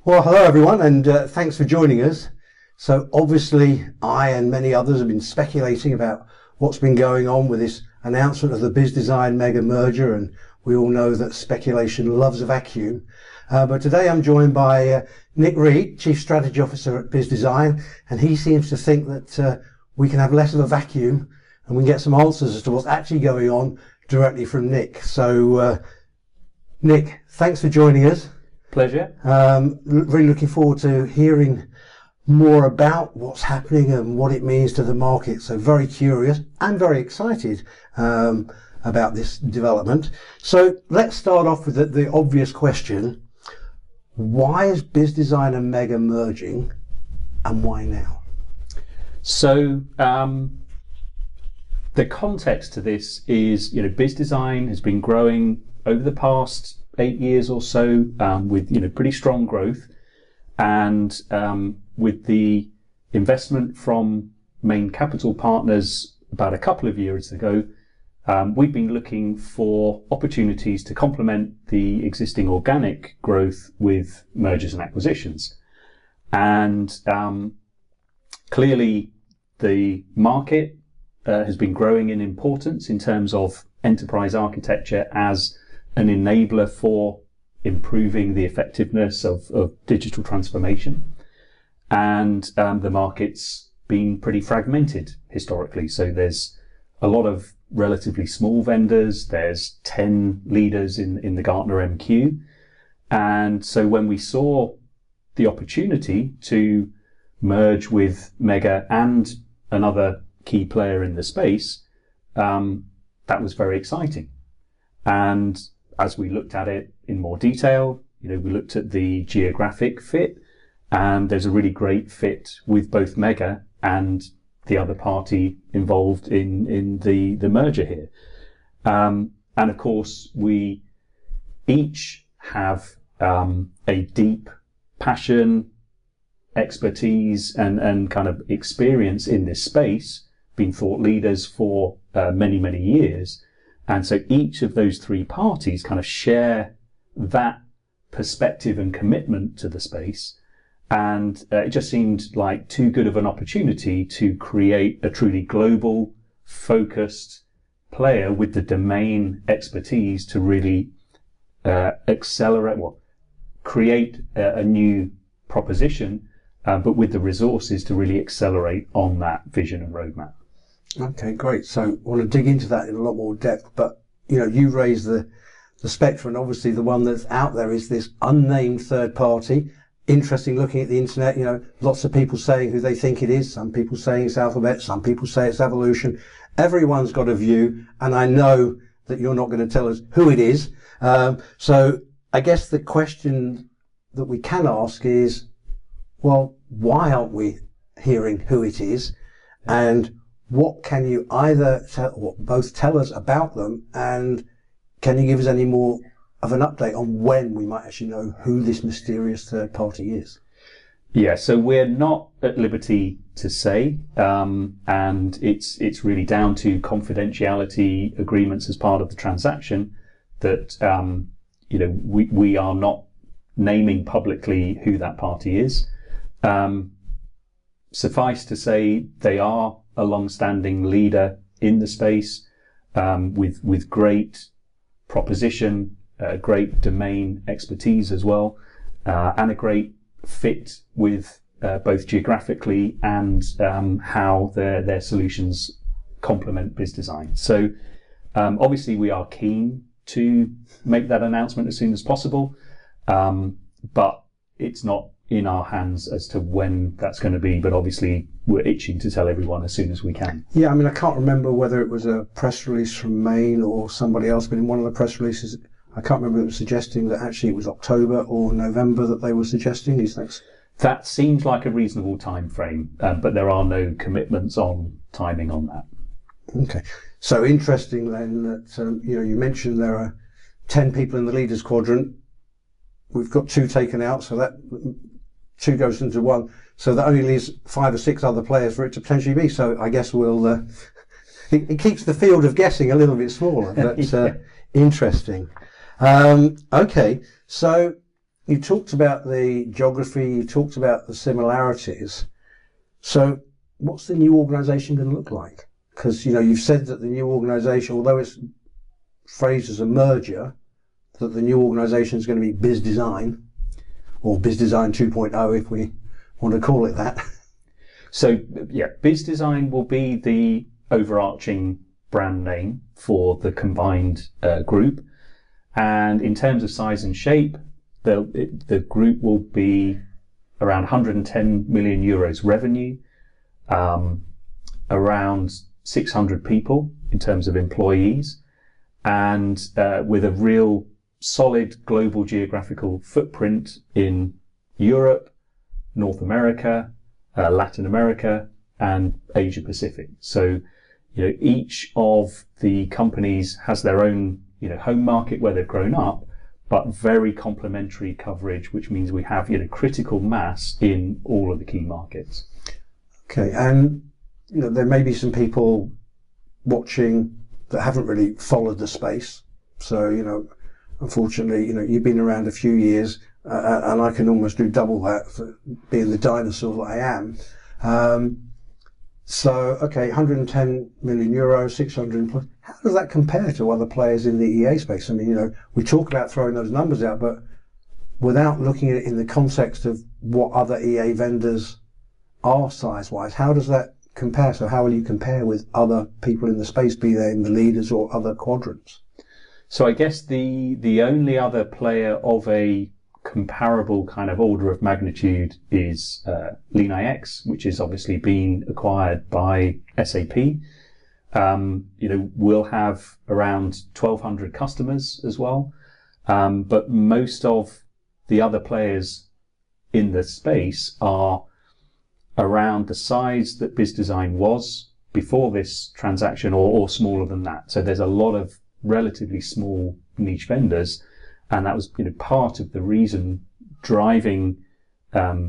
Well, hello everyone, and thanks for joining us. So obviously I and many others have been speculating about what's been going on with this announcement of the Bizzdesign Mega merger, and we all know that speculation loves a vacuum. But today I'm joined by Nick Reed, Chief Strategy Officer at Bizzdesign, and he seems to think that we can have less of a vacuum and we can get some answers as to what's actually going on directly from Nick. So Nick, thanks for joining us. Pleasure. Really looking forward to hearing more about what's happening and what it means to the market. So very curious and very excited about this development. So let's start off with the obvious question. Why is Bizzdesign and Mega merging, and why now? So the context to this is, Bizzdesign has been growing over the past 8 years or so, with pretty strong growth, and with the investment from main capital partners about a couple of years ago, we've been looking for opportunities to complement the existing organic growth with mergers and acquisitions. And clearly the market has been growing in importance in terms of enterprise architecture as an enabler for improving the effectiveness of digital transformation. And the market's been pretty fragmented historically. So there's a lot of relatively small vendors. There's 10 leaders in the Gartner MQ. And so when we saw the opportunity to merge with Mega and another key player in the space, that was very exciting. And as we looked at it in more detail, we looked at the geographic fit, and there's a really great fit with both Mega and the other party involved in the merger here. And of course, we each have a deep passion, expertise, and kind of experience in this space, been thought leaders for many, many years. And so each of those three parties kind of share that perspective and commitment to the space. And it just seemed like too good of an opportunity to create a truly global, focused player with the domain expertise to really create a new proposition, but with the resources to really accelerate on that vision and roadmap. Okay, great. So I want to dig into that in a lot more depth, but you raised the spectrum, and obviously the one that's out there is this unnamed third party. Interesting looking at the internet, lots of people saying who they think it is. Some people saying it's Alphabet, some people say it's Evolution. Everyone's got a view, and I know that you're not going to tell us who it is. So I guess the question that we can ask is, well, why aren't we hearing who it is? And what can you either tell or both tell us about them, and can you give us any more of an update on when we might actually know who this mysterious third party is? Yeah, so we're not at liberty to say, and it's really down to confidentiality agreements as part of the transaction that we are not naming publicly who that party is. Suffice to say, they are a long-standing leader in the space, with great proposition, great domain expertise as well, and a great fit with both geographically and how their solutions complement Bizzdesign. So obviously we are keen to make that announcement as soon as possible, but it's not in our hands as to when that's going to be, but obviously we're itching to tell everyone as soon as we can. Yeah, I can't remember whether it was a press release from Maine or somebody else, but in one of the press releases, I can't remember if it was suggesting that actually it was October or November that they were suggesting these things. That seems like a reasonable time frame, but there are no commitments on timing on that. Okay, so interesting then that you mentioned there are 10 people in the leaders quadrant. We've got 2 taken out, so that 2 goes into 1. So that only leaves 5 or 6 other players for it to potentially be. So I guess we'll. It keeps the field of guessing a little bit smaller. But interesting. Okay, so you talked about the geography, you talked about the similarities. So what's the new organisation going to look like? Because, you've said that the new organisation, although it's phrased as a merger, that the new organisation is going to be Bizzdesign, or Bizzdesign 2.0 if we want to call it that. So, yeah, Bizzdesign will be the overarching brand name for the combined group. And in terms of size and shape, the group will be around 110 million euros revenue, around 600 people in terms of employees, and with a real solid global geographical footprint in Europe, North America, Latin America, and Asia Pacific. So, each of the companies has their own, home market where they've grown up, but very complementary coverage, which means we have, critical mass in all of the key markets. Okay, and there may be some people watching that haven't really followed the space. So, unfortunately, you've been around a few years, and I can almost do double that for being the dinosaur that I am. Okay, 110 million euros, 600 employees. How does that compare to other players in the EA space? I mean, we talk about throwing those numbers out, but without looking at it in the context of what other EA vendors are size-wise, how does that compare? So how will you compare with other people in the space, be they in the leaders or other quadrants? So I guess the only other player of a comparable kind of order of magnitude is LeanIX, which is obviously been acquired by SAP. We'll have around 1,200 customers as well. But most of the other players in the space are around the size that Bizzdesign was before this transaction, or smaller than that. So there's a lot of relatively small niche vendors, and that was part of the reason driving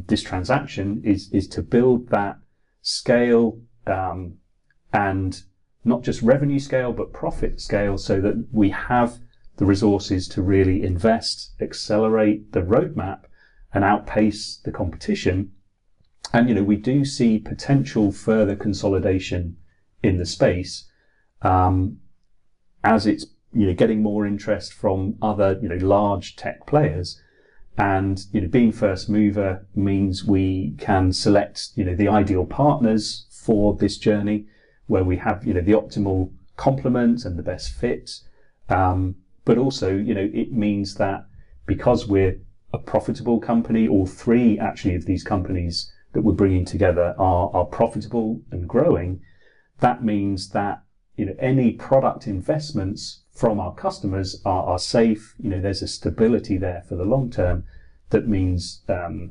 this transaction is to build that scale, and not just revenue scale but profit scale, so that we have the resources to really invest, accelerate the roadmap, and outpace the competition. And we do see potential further consolidation in the space, as it's getting more interest from other large tech players, and being first mover means we can select the ideal partners for this journey, where we have the optimal complement and the best fit, but also it means that because we're a profitable company, all three actually of these companies that we're bringing together are profitable and growing. That means that any product investments from our customers are safe. There's a stability there for the long term. That means we're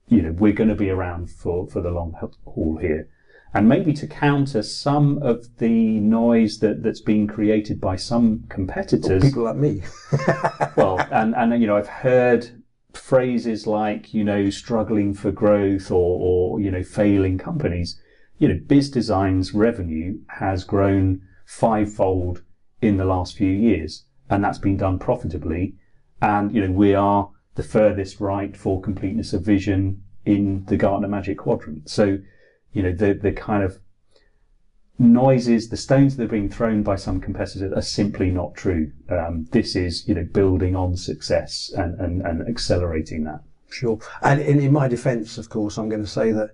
going to be around for the long haul here. And maybe to counter some of the noise that's being created by some competitors, people like me. Well, and I've heard phrases like struggling for growth, or failing companies. Bizdesign's revenue has grown fivefold in the last few years, and that's been done profitably. And we are the furthest right for completeness of vision in the Gartner Magic Quadrant. So the kind of noises, the stones that are being thrown by some competitors are simply not true. This is building on success and accelerating that. Sure. And in my defence, of course, I'm going to say that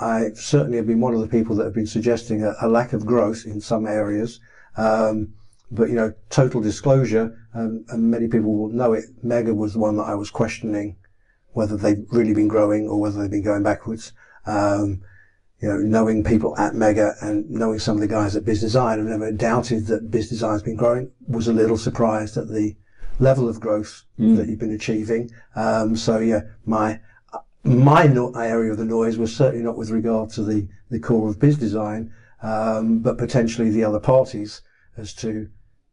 I certainly have been one of the people that have been suggesting a lack of growth in some areas. But total disclosure, and many people will know it, Mega was the one that I was questioning whether they've really been growing or whether they've been going backwards. Knowing people at Mega and knowing some of the guys at Bizzdesign, I've never doubted that Bizzdesign has been growing. Was a little surprised at the level of growth that you've been achieving. My area of the noise was certainly not with regard to the core of Bizzdesign, but potentially the other parties as to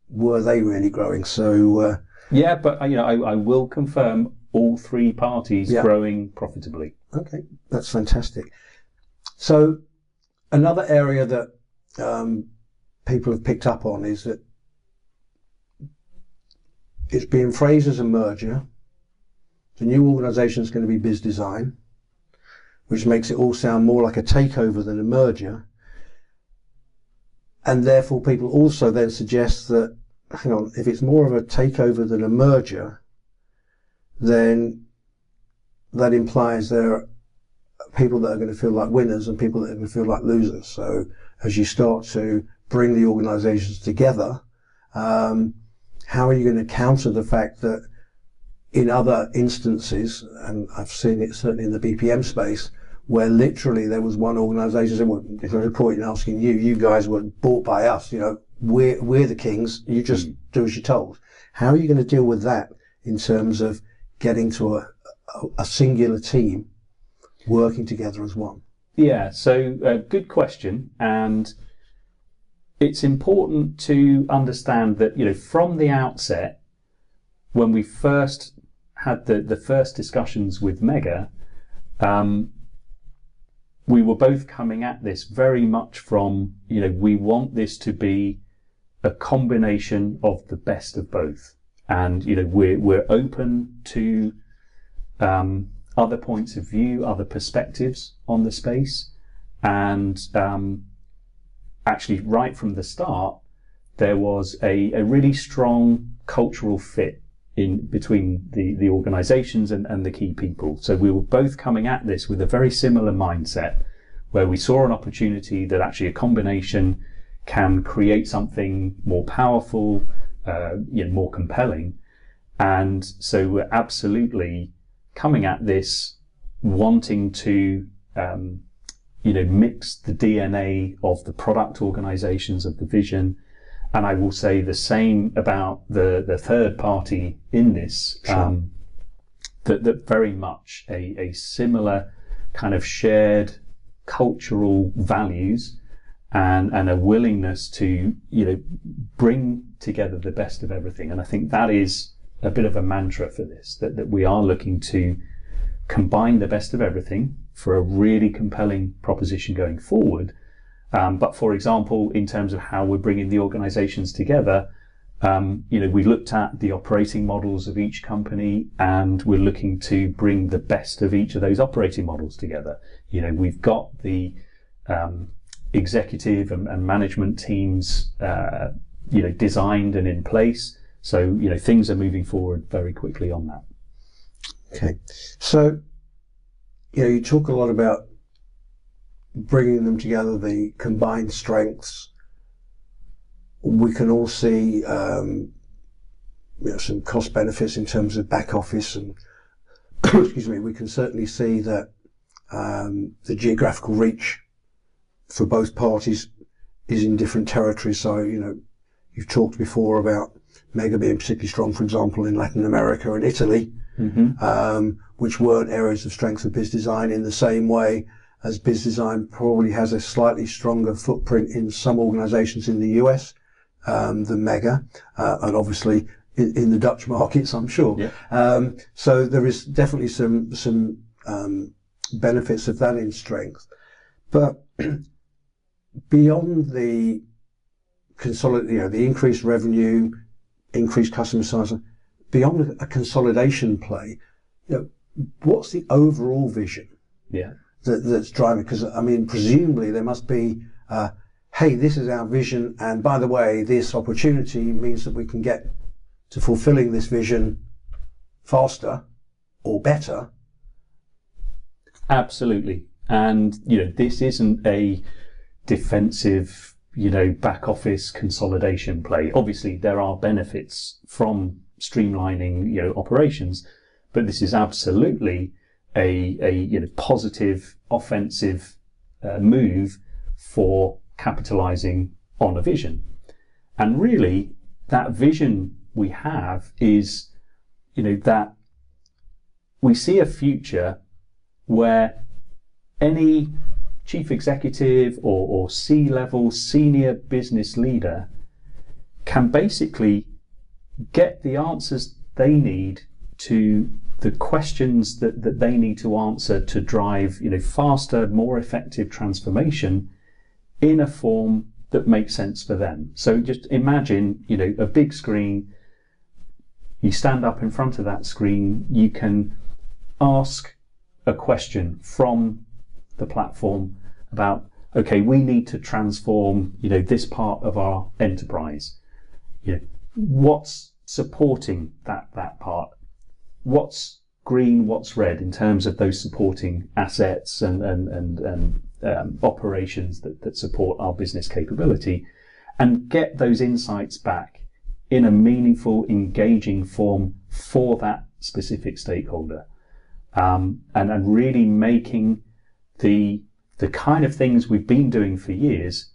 were they really growing. So yeah, but I will confirm all three parties growing profitably. Okay, that's fantastic. So another area that people have picked up on is that it's being phrased as a merger, the new organisation is going to be Bizzdesign, which makes it all sound more like a takeover than a merger. And therefore people also then suggest that, hang on, if it's more of a takeover than a merger, then that implies there are people that are going to feel like winners and people that are going to feel like losers. So as you start to bring the organisations together, how are you going to counter the fact that in other instances, and I've seen it certainly in the BPM space, where literally there was one organisation that said, well, if I report and asking you guys were bought by us, we're the kings, you just do as you're told. How are you going to deal with that in terms of getting to a singular team working together as one? Yeah, so good question. And it's important to understand that, from the outset, when we first had the first discussions with Mega, we were both coming at this very much from, we want this to be a combination of the best of both. And, we're open to other points of view, other perspectives on the space. And actually, right from the start, there was a really strong cultural fit in between the organizations and the key people. So we were both coming at this with a very similar mindset, where we saw an opportunity that actually a combination can create something more powerful, more compelling. And so we're absolutely coming at this wanting to mix the DNA of the product organizations, of the vision. And I will say the same about the third party in this, Sure. that very much a similar kind of shared cultural values and a willingness to, bring together the best of everything. And I think that is a bit of a mantra for this, that we are looking to combine the best of everything for a really compelling proposition going forward. But for example, in terms of how we're bringing the organizations together, we looked at the operating models of each company, and we're looking to bring the best of each of those operating models together. We've got the executive and management teams, designed and in place. So, things are moving forward very quickly on that. Okay. So, you talk a lot about bringing them together, the combined strengths. We can all see, some cost benefits in terms of back office, and excuse me, we can certainly see that the geographical reach for both parties is in different territories. So, you've talked before about Mega being particularly strong, for example, in Latin America and Italy, which weren't areas of strength for Bizzdesign, in the same way as Bizzdesign probably has a slightly stronger footprint in some organisations in the US than Mega, and obviously in the Dutch markets, I'm sure. Yeah. So there is definitely some benefits of that in strength. But beyond the the increased revenue, increased customer size, beyond a consolidation play, what's the overall vision? Yeah. That's driving? Because presumably there must be, hey, this is our vision, and by the way, this opportunity means that we can get to fulfilling this vision faster or better. Absolutely. And this isn't a defensive back office consolidation play. Obviously there are benefits from streamlining operations, but this is absolutely a positive offensive move for capitalizing on a vision. And really that vision we have is that we see a future where any chief executive or C-level senior business leader can basically get the answers they need to the questions that they need to answer to drive faster, more effective transformation in a form that makes sense for them. So just imagine a big screen, you stand up in front of that screen, you can ask a question from the platform about, okay, we need to transform, this part of our enterprise. What's supporting that part? What's green, what's red in terms of those supporting assets and operations that support our business capability, and get those insights back in a meaningful, engaging form for that specific stakeholder, and really making the kind of things we've been doing for years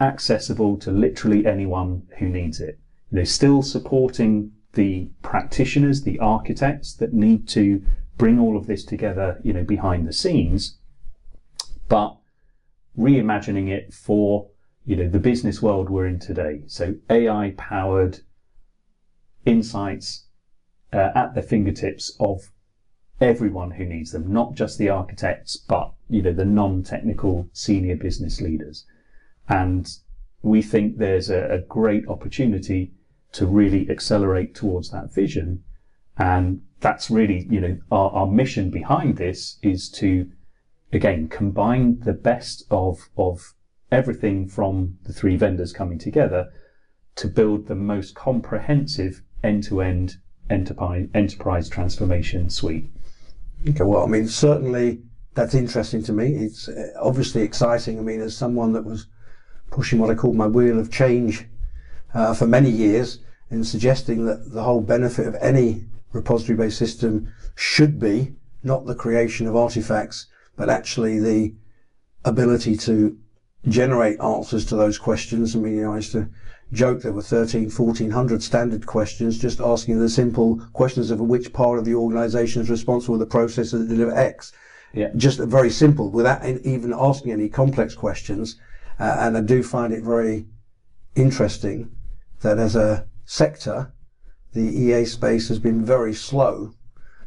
accessible to literally anyone who needs it. Still supporting the practitioners, the architects that need to bring all of this together, behind the scenes, but reimagining it for, the business world we're in today. So AI-powered insights at the fingertips of everyone who needs them, not just the architects, but, the non-technical senior business leaders. And we think there's a great opportunity to really accelerate towards that vision. And that's really, our mission behind this is to, again, combine the best of everything from the three vendors coming together to build the most comprehensive end-to-end enterprise transformation suite. Okay, well, certainly that's interesting to me. It's obviously exciting. As someone that was pushing what I call my wheel of change for many years, and suggesting that the whole benefit of any repository-based system should be not the creation of artifacts, but actually the ability to generate answers to those questions. I used to joke there were 1,400 standard questions just asking the simple questions of which part of the organization is responsible for the process that deliver X. Yeah. Just very simple, without even asking any complex questions. And I do find it very interesting that as a sector, the EA space has been very slow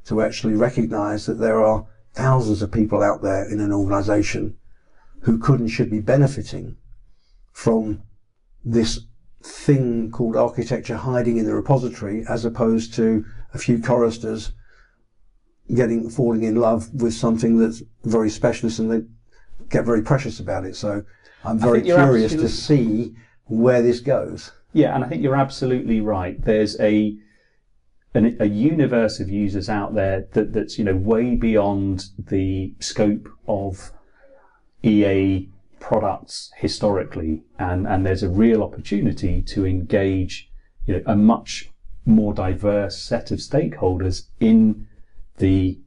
to actually recognize that there are thousands of people out there in an organization who could and should be benefiting from this thing called architecture hiding in the repository, as opposed to a few choristers falling in love with something that's very specialist and they get very precious about it. So I'm very curious to see where this goes. Yeah, and I think you're absolutely right. There's a universe of users out there that's way beyond the scope of EA products historically, and there's a real opportunity to engage a much more diverse set of stakeholders in the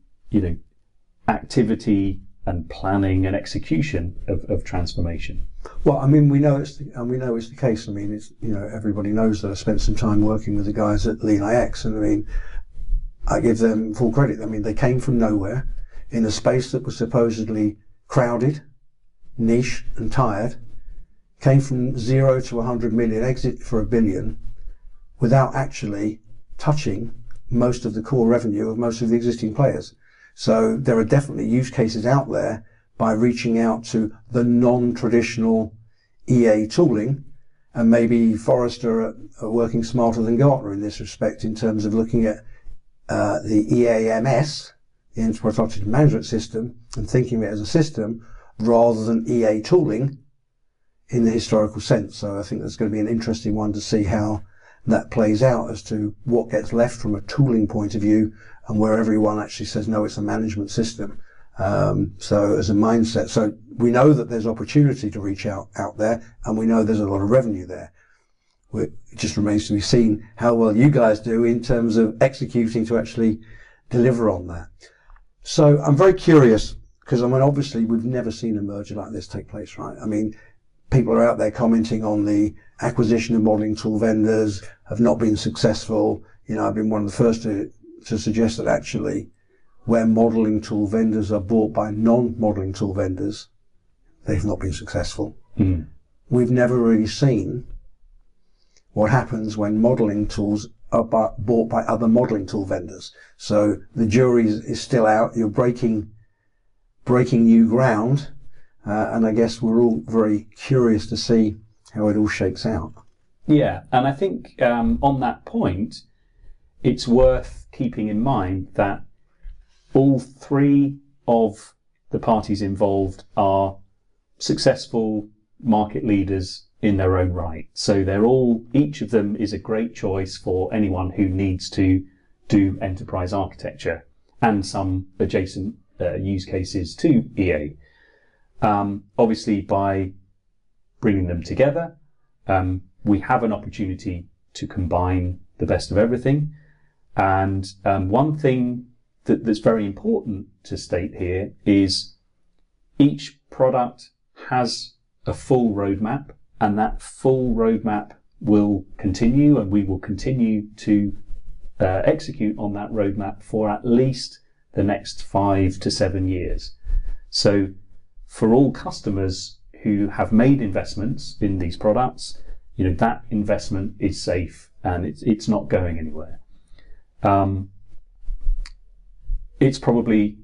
activity and planning and execution of transformation. Well, we know it's the case. It's everybody knows that I spent some time working with the guys at LeanIX, and I give them full credit. They came from nowhere in a space that was supposedly crowded, niche and tired, came from 0 to 100 million, exit for $1 billion, without actually touching most of the core revenue of most of the existing players. So there are definitely use cases out there by reaching out to the non-traditional EA tooling, and maybe Forrester are working smarter than Gartner in this respect in terms of looking at the EAMS, the Enterprise Architecture Management System, and thinking of it as a system rather than EA tooling in the historical sense. So I think that's going to be an interesting one to see how that plays out as to what gets left from a tooling point of view and where everyone actually says, no, it's a management system. So as a mindset, so we know that there's opportunity to reach out there, and we know there's a lot of revenue there. It just remains to be seen how well you guys do in terms of executing to actually deliver on that. So I'm very curious, because obviously we've never seen a merger like this take place, right? People are out there commenting on the acquisition of modeling tool vendors have not been successful. I've been one of the first to suggest that actually where modeling tool vendors are bought by non-modeling tool vendors, they've not been successful. Mm. We've never really seen what happens when modeling tools are bought by other modeling tool vendors. So the jury is still out. You're breaking new ground. And I guess we're all very curious to see how it all shakes out. Yeah, and I think on that point, it's worth keeping in mind that all three of the parties involved are successful market leaders in their own right. So each of them is a great choice for anyone who needs to do enterprise architecture and some adjacent use cases to EA. Obviously, by bringing them together, we have an opportunity to combine the best of everything. And one thing that's very important to state here is each product has a full roadmap, and that full roadmap will continue, and we will continue to execute on that roadmap for at least the next 5 to 7 years. So for all customers who have made investments in these products, that investment is safe and it's not going anywhere. It's probably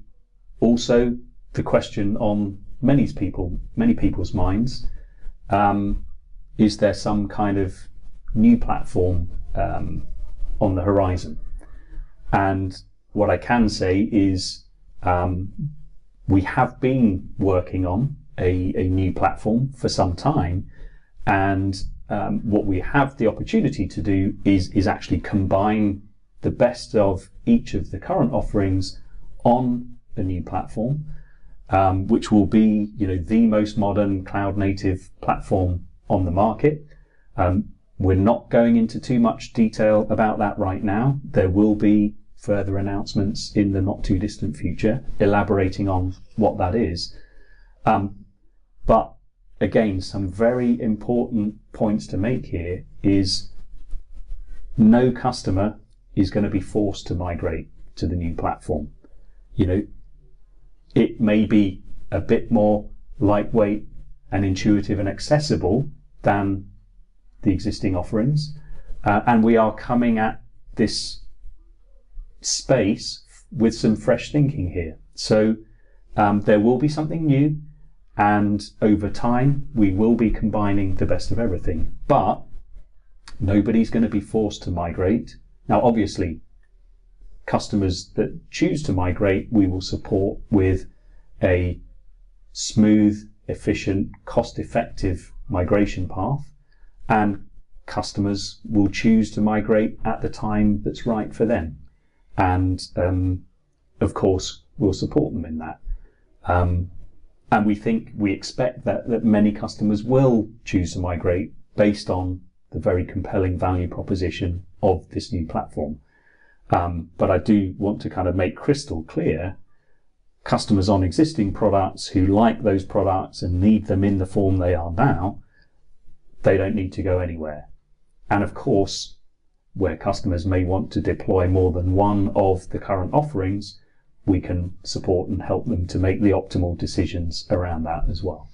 also the question on many people's minds. Is there some kind of new platform on the horizon? And what I can say is we have been working on a new platform for some time, and what we have the opportunity to do is actually combine the best of each of the current offerings on a new platform, which will be the most modern cloud native platform on the market. We're not going into too much detail about that right now. There will be further announcements in the not too distant future elaborating on what that is. But again, some very important points to make here is no customer is going to be forced to migrate to the new platform. It may be a bit more lightweight and intuitive and accessible than the existing offerings. And we are coming at this space with some fresh thinking here. So there will be something new, and over time we will be combining the best of everything, but nobody's going to be forced to migrate. Now, obviously, customers that choose to migrate, we will support with a smooth, efficient, cost-effective migration path, and customers will choose to migrate at the time that's right for them. And of course, we'll support them in that. And we expect that many customers will choose to migrate based on the very compelling value proposition of this new platform. But I do want to kind of make crystal clear, customers on existing products who like those products and need them in the form they are now, they don't need to go anywhere. And of course, where customers may want to deploy more than one of the current offerings, we can support and help them to make the optimal decisions around that as well.